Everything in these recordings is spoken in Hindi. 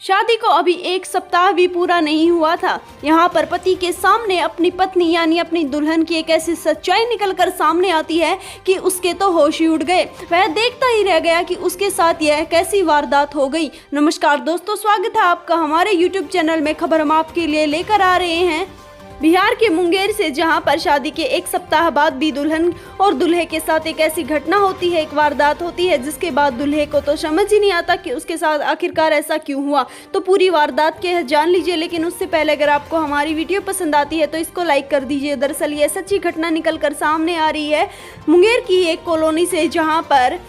शादी को अभी एक सप्ताह भी पूरा नहीं हुआ था। यहाँ पर पति के सामने अपनी पत्नी यानी अपनी दुल्हन की एक ऐसी सच्चाई निकलकर सामने आती है कि उसके तो होश ही उड़ गए। वह देखता ही रह गया कि उसके साथ यह कैसी वारदात हो गई। नमस्कार दोस्तों, स्वागत है आपका हमारे YouTube चैनल में। खबर हम आपके लिए लेकर आ रहे हैं बिहार के मुंगेर से, जहां पर शादी के एक सप्ताह बाद भी दुल्हन और दूल्हे के साथ एक ऐसी घटना होती है, एक वारदात होती है, जिसके बाद दूल्हे को तो समझ ही नहीं आता कि उसके साथ आखिरकार ऐसा क्यों हुआ। तो पूरी वारदात के जान लीजिए, लेकिन उससे पहले अगर आपको हमारी वीडियो पसंद आती है तो इसको लाइक कर दीजिए। दरअसल ये सच्ची घटना निकल कर सामने आ रही है मुंगेर की एक कॉलोनी से, जहाँ पर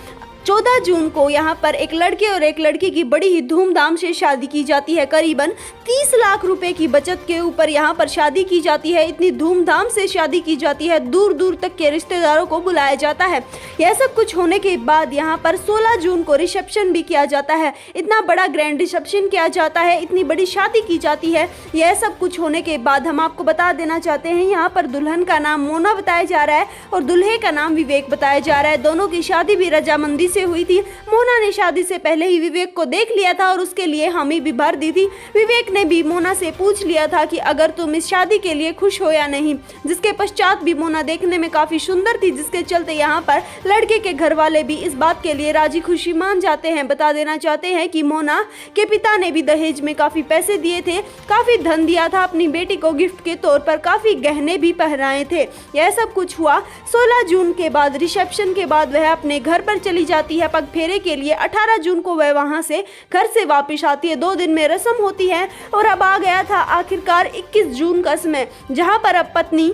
14 जून को यहाँ पर एक लड़के और एक लड़की की बड़ी ही धूमधाम से शादी की जाती है। करीबन 30 लाख रुपए की बचत के ऊपर यहाँ पर शादी की जाती है। इतनी धूमधाम से शादी की जाती है, दूर दूर तक के रिश्तेदारों को बुलाया जाता है। यह सब कुछ होने के बाद यहाँ पर 16 जून को रिसेप्शन भी किया जाता है। इतना बड़ा ग्रैंड रिसेप्शन किया जाता है, इतनी बड़ी शादी की जाती है। यह सब कुछ होने के बाद हम आपको बता देना चाहते हैं, यहाँ पर दुल्हन का नाम मोना बताया जा रहा है और दूल्हे का नाम विवेक बताया जा रहा है। दोनों की शादी भी रजामंदी से हुई थी। मोना ने शादी से पहले ही विवेक को देख लिया था और उसके लिए हामी भी भर दी थी। विवेक ने भी मोना से पूछ लिया था कि अगर तुम इस शादी के लिए खुश हो या नहीं, जिसके पश्चात भी मोना देखने में काफी सुंदर थी, जिसके चलते यहाँ पर लड़के के घर वाले भी इस बात के लिए राजी खुशी मान जाते हैं। बता देना चाहते हैं कि मोना के पिता ने भी दहेज में काफी पैसे दिए थे, काफी धन दिया था, अपनी बेटी को गिफ्ट के तौर पर काफी गहने भी पहनाए थे। यह सब कुछ हुआ 16 जून के बाद। रिसेप्शन के बाद वह अपने घर पर चली जाती है पग फेरे के लिए। 18 जून को वह वहां से घर से वापस आती है। 2 दिन में रस्म होती है और अब आ गया था आखिरकार 21 जून का समय, जहां पर अब पत्नी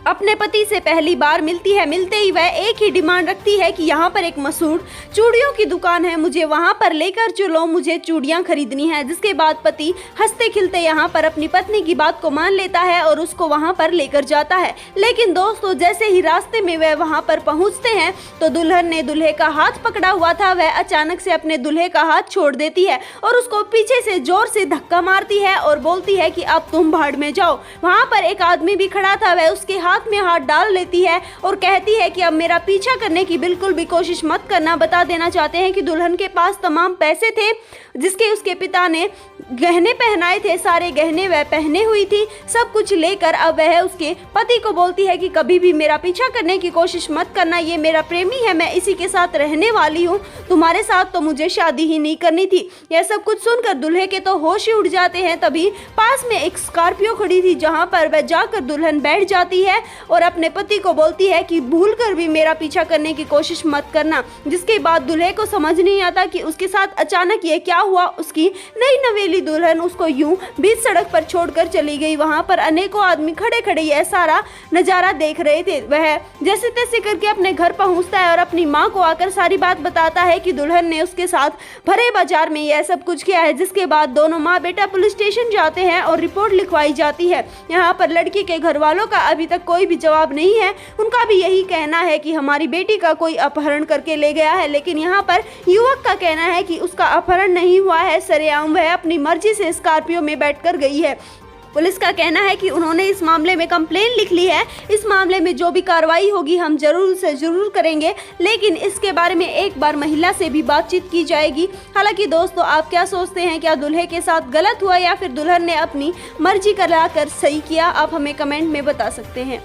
अपने पति से पहली बार मिलती है। मिलते ही वह एक ही डिमांड रखती है कि यहाँ पर एक मशहूर चूड़ियों की दुकान है, मुझे वहाँ पर लेकर चलो, मुझे चूड़ियाँ खरीदनी है। जिसके बाद पति हंसते खिलते यहाँ पर अपनी पत्नी की बात को मान लेता है और उसको वहाँ पर लेकर जाता है। लेकिन दोस्तों, जैसे ही रास्ते में वह वहाँ पर पहुँचते हैं तो दुल्हन ने दूल्हे का हाथ पकड़ा हुआ था, वह अचानक से अपने दूल्हे का हाथ छोड़ देती है और उसको पीछे से जोर से धक्का मारती है और बोलती है कि अब तुम भाड़ में जाओ। वहाँ पर एक आदमी भी खड़ा था, वह उसके हाथ में हाथ डाल लेती है और कहती है कि अब मेरा पीछा करने की बिल्कुल भी कोशिश मत करना। बता देना चाहते हैं कि दुल्हन के पास तमाम पैसे थे, जिसके उसके पिता ने गहने पहनाए थे, सारे गहने वह पहने हुई थी। सब कुछ लेकर अब वह उसके पति को बोलती है कि कभी भी मेरा पीछा करने की कोशिश मत करना, ये मेरा प्रेमी है, मैं इसी के साथ रहने वाली हूँ, तुम्हारे साथ तो मुझे शादी ही नहीं करनी थी। यह सब कुछ सुनकर दूल्हे के तो होश ही उड़ जाते हैं। तभी पास में एक स्कॉर्पियो खड़ी थी, जहाँ पर वह जाकर दुल्हन बैठ जाती है और अपने पति को बोलती है कि भूल कर भी मेरा पीछा करने की कोशिश मत करना। जिसके बाद दूल्हे को समझ नहीं आता कि उसके साथ अचानक ये क्या हुआ। उसकी नई नवेली दुल्हन उसको यूं बीच सड़क पर छोड़कर चली गई। वहां पर अनेकों आदमी खड़े खड़े यह सारा नजारा देख रहे थे। वह जैसे तैसे करके अपने घर पहुंचता है और अपनी मां को आकर सारी बात बताता है कि दुल्हन ने उसके साथ भरे बाजार में यह सब कुछ किया है। जिसके बाद दोनों माँ बेटा पुलिस स्टेशन जाते हैं और रिपोर्ट लिखवाई जाती है। यहाँ पर लड़की के घर वालों का अभी तक कोई भी जवाब नहीं है। उनका भी यही कहना है कि हमारी बेटी का कोई अपहरण करके ले गया है, लेकिन यहाँ पर युवक का कहना है कि उसका अपहरण नहीं हुआ है, सरेआम वह अपनी मर्जी से स्कॉर्पियो में बैठकर गई है। पुलिस का कहना है कि उन्होंने इस मामले में कंप्लेन लिख ली है, इस मामले में जो भी कार्रवाई होगी हम जरूर से जरूर करेंगे, लेकिन इसके बारे में एक बार महिला से भी बातचीत की जाएगी। हालांकि दोस्तों, आप क्या सोचते हैं, क्या दूल्हे के साथ गलत हुआ या फिर दुल्हन ने अपनी मर्जी कराकर सही किया? आप हमें कमेंट में बता सकते हैं।